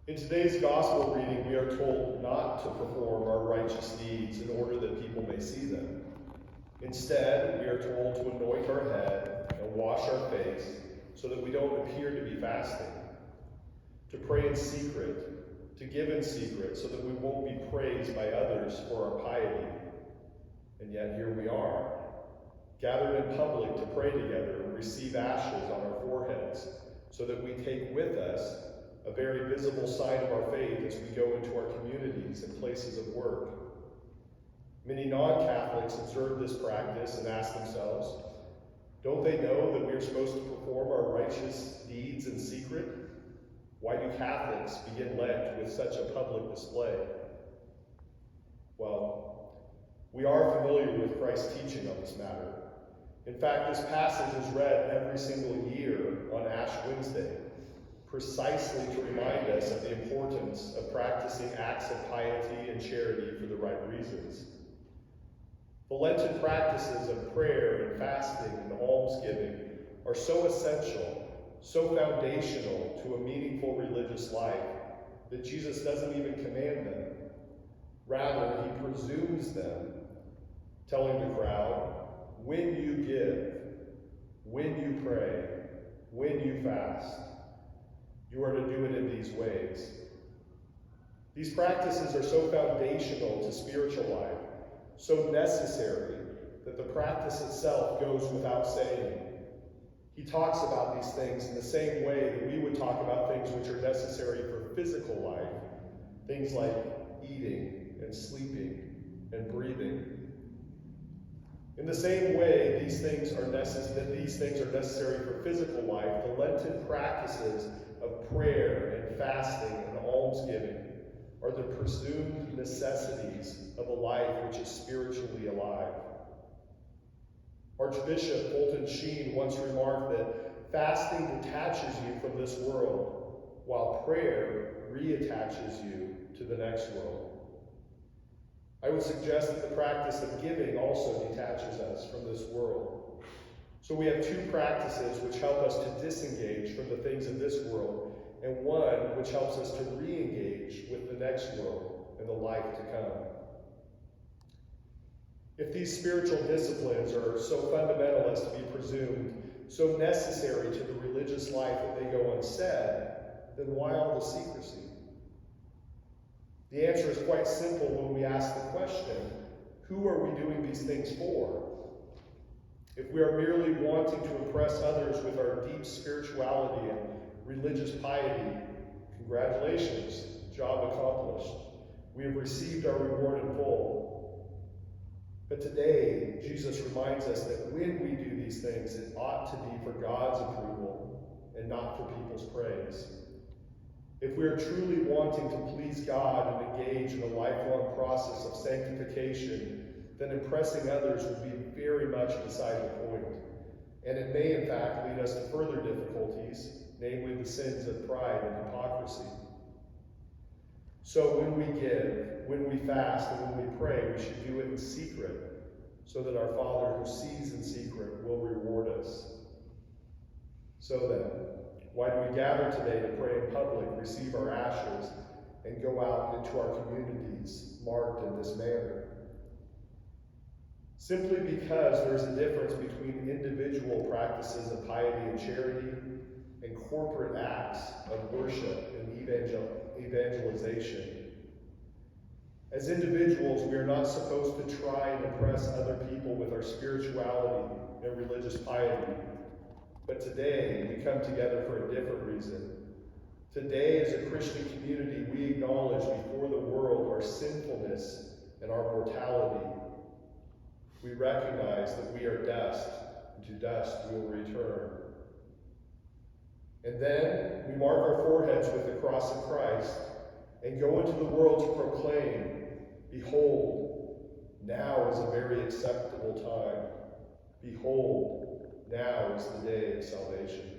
In today's gospel reading, we are told not to perform our righteous deeds in order that people may see them. Instead, we are told to anoint our head and wash our face so that we don't appear to be fasting, to pray in secret, to give in secret so that we won't be praised by others for our piety. And yet here we are, gathered in public to pray together and receive ashes on our foreheads so that we take with us a very visible sign of our faith as we go into our communities and places of work. Many non-Catholics observe this practice and ask themselves, don't they know that we are supposed to perform our righteous deeds in secret? Why do Catholics begin Lent with such a public display? Well, we are familiar with Christ's teaching on this matter. In fact, this passage is read every single year on Ash Wednesday, precisely to remind us of the importance of practicing acts of piety and charity for the right reasons. The Lenten practices of prayer and fasting and almsgiving are so essential, so foundational to a meaningful religious life that Jesus doesn't even command them. Rather, he presumes them, telling the crowd, when you give, when you pray, when you fast, you are to do it in these ways. These practices are so foundational to spiritual life, so necessary that the practice itself goes without saying. He talks about these things in the same way that we would talk about things which are necessary for physical life, things like eating and sleeping and breathing. In the same way these things are necessary for physical life, the Lenten practices of prayer and fasting and almsgiving are the presumed necessities of a life which is spiritually alive. Archbishop Fulton Sheen once remarked that fasting detaches you from this world, while prayer reattaches you to the next world. I would suggest that the practice of giving also detaches us from this world. So we have two practices which help us to disengage from the things of this world, and one which helps us to re-engage with the next world and the life to come. If these spiritual disciplines are so fundamental as to be presumed, so necessary to the religious life that they go unsaid, then why all the secrecy? The answer is quite simple when we ask the question, who are we doing these things for? If we are merely wanting to impress others with our deep spirituality and religious piety, congratulations, job accomplished. We have received our reward in full. But today, Jesus reminds us that when we do these things, it ought to be for God's approval and not for people's praise. If we are truly wanting to please God and engage in a lifelong process of sanctification, then impressing others would be very much beside the point. And it may, in fact, lead us to further difficulties, namely the sins of pride and hypocrisy. So when we give, when we fast, and when we pray, we should do it in secret, so that our Father who sees in secret will reward us. So then, why do we gather today to pray in public, receive our ashes, and go out into our communities marked in this manner? Simply because there is a difference between individual practices of piety and charity and corporate acts of worship and evangelization. As individuals, we are not supposed to try and impress other people with our spirituality and religious piety. But today, we come together for a different reason. Today, as a Christian community, we acknowledge before the world our sinfulness and our mortality. We recognize that we are dust, and to dust we will return. And then we mark our foreheads with the cross of Christ and go into the world to proclaim, behold, now is a very acceptable time. Behold, now is the day of salvation.